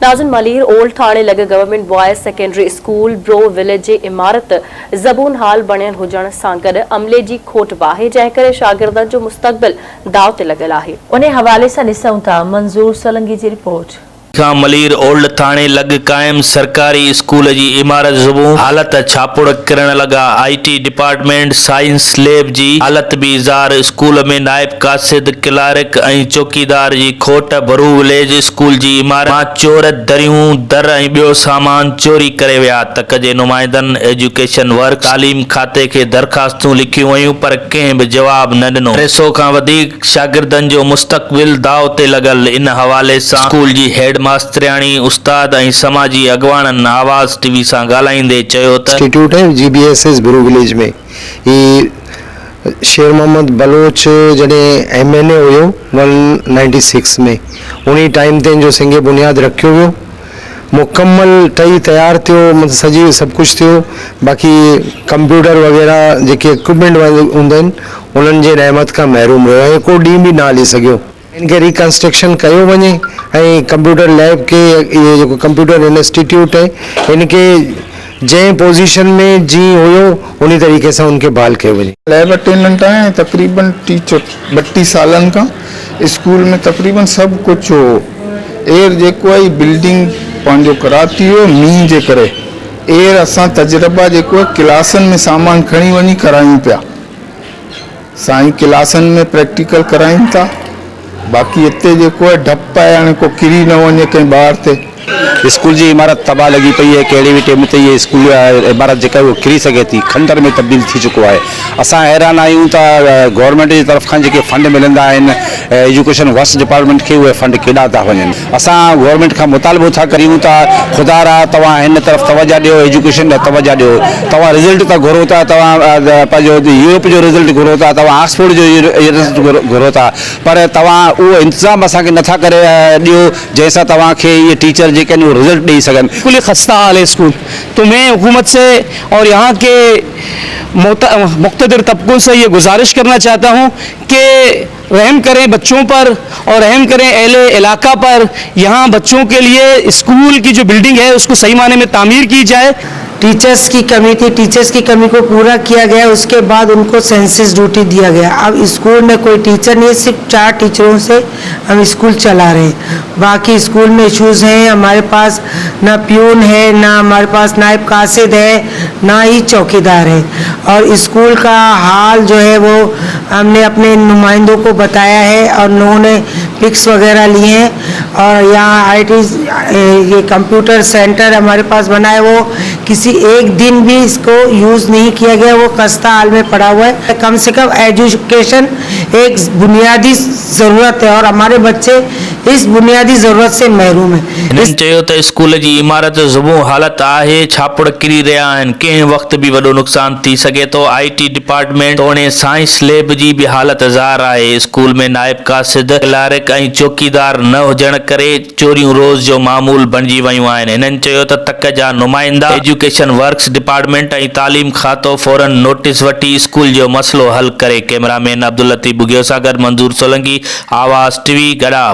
नाज़िन Malir old थाणे लॻ government boys secondary school ब्रो विलेज जी इमारत ज़बून हाल बणियल हुजण सां गॾु अमले जी खोट आहे, जंहिं करे शागिर्दनि जो मुस्तक़बिल दाव ते लॻल आहे। उन हवाले सां ॾिसूं था मंज़ूर सोलंकी जी रिपोर्ट। मलीर ओल्ड थाणे लॻ कायम सरकारी स्कूल जी इमारत ज़बून हालत छापुड़ किरण लगा। IT डिपार्टमेंट साइंस लैब जी हालत भी ज़ार। स्कूल में नायब कासिद क्लार्क ऐं चौकीदार जी खोट। बरू विलेज स्कूल जी इमारत मां चोर दरियूं दर ऐं ॿियो सामान चोरी करे विया। तक जे नुमाइंदनि एजुकेशन वर्क तालीम खाते के दरख़ास्तूं लिखियूं वयूं पर कंहिं बि जवाब न ॾिनो। 300 खां वधीक शागिर्दनि जो मुस्तक़बिल दाव ते लॻल। इन हवाले सां स्कूल जी हेड मास्तरियाणी उस्ताद ऐं समाजी अगवाणनि आवाज़ टीवी सां ॻाल्हाईंदे चयो त इंस्टीट्यूट है GBSS ब्रू विलेज में ही शेर मोहम्मद बलोच जॾहिं MNA हुयो 196 में उन टाइम ते जो सिंगे बुनियाद रखियो वियो, मुकम्मल ठही तैयार थियो, सॼी सभु कुझु थियो। बाक़ी कंप्यूटर वग़ैरह जेके इक्विपमेंट हूंदा आहिनि उन्हनि जे रहमत खां महरूम रहियो ऐं को ॾींहुं बि न हली सघियो। इनके रिकंस्ट्रक्शन कयो वञे ऐं कंप्यूटर लैब के ये जो कंप्यूटर इंस्टीट्यूट है इनके जैं पोजीशन में जी हुयो उन तरीके से उनके बहाल कयो वञे। लैब अटेंडेंट आहियां तकरीबन 32 सालन का स्कूल में तकरीबन सब कुछ हो। एयर जेको आहे बिल्डिंग पंहिंजो कराती हो मींहं जे करे। एयर असां तजरबा जेको क्लासन में सामान खणी वञी करायूं पिया। साईं क्लासन में प्रैक्टिकल करायूं था। बाकी इतने जो डप है हाणे को किरी न वञे कंहिं ॿार ते। स्कूल की इमारत तबाह लगी पई है। कड़ी भी टाइम ये स्कूल इमारत जो वो किरी सके थी, खंडर में तब्दील थी चुको है। असां हैरान आयूँ त गवर्नमेंट की तरफ खां जो फंड मिलंदा आहिनि एजुकेशन वर्क्स डिपार्टमेंट के उहे फंड केॾा था वञनि। असां गवर्नमेंट का मुतालबो था करियूं त खुदा रा तव्हां हिन तरफ तवज्जो ॾियो, एजुकेशन ॾे तवज्जो ॾियो। तव्हां रिज़ल्ट था घुरो था, तव्हां पंहिंजो यूरोप जो रिज़ल्ट घुरो था, तव्हां ऑक्सफोर्ड जो रिज़ल्ट घुरो था, पर तव्हां उहो इंतज़ाम असांखे नथा करे ॾियो जंहिंसां तव्हांखे ये टीचर जेके वो रिजल्ट दे सकन। बिल्कुल ही खस्ता हाल है स्कूल। तो मैं हुकूमत से और यहाँ के मुख्तदिर तबकों से ये गुजारिश करना चाहता हूँ कि रहम करें बच्चों पर और रहम करें अहले इलाका पर। यहाँ बच्चों के लिए स्कूल की जो बिल्डिंग है उसको सही माने में तामीर की जाए। टीचर्स की कमी थी, टीचर्स की कमी को पूरा किया गया। उसके बाद उनको सेंसस ड्यूटी दिया गया। अब स्कूल में कोई टीचर नहीं, सिर्फ 4 टीचरों से हम स्कूल चला रहे हैं। बाकी स्कूल में इश्यूज़ हैं। हमारे पास ना प्यून है, ना हमारे पास नायब कासिद है, ना ही चौकीदार है। और स्कूल का हाल जो है वो हमने अपने नुमाइंदों को बताया है और लोगों ने पिक्स वगैरह लिए हैं। और यहाँ IT ये कंप्यूटर सेंटर हमारे पास बना है, वो किसी एक दिन भी इसको यूज़ नहीं किया गया, वो खस्ता हाल में पड़ा हुआ है। कम से कम एजुकेशन एक बुनियादी ज़रूरत है और हमारे बच्चे इस बुनियादी ज़रूरत से महरूम है। स्कूल की इमारत ज़बून हालत है, छापुड़ किरी रहा आहिनि, कंहिं वक्त भी वॾो नुक़सान थी सके तो। IT डिपार्टमेंट तोड़े साइंस लैब की भी हालत ज़ार है। स्कूल में नायब कासिद क्लार्क ऐं चौकीदार न हुजण करे चोरियूं रोज़ जो मामूल बणिजी वयूं आहिनि। हिननि चयो त तक जा नुमाइंदा एजुकेशन वर्क्स डिपार्टमेंट ऐं तालीम खातो फौरन नोटिस वठी स्कूल जो मसलो हल करे। कैमरामैन अब्दुल लतीफ बुगियो सां गॾु मंज़ूर सोलंकी, आवाज़ टीवी, गड़ा।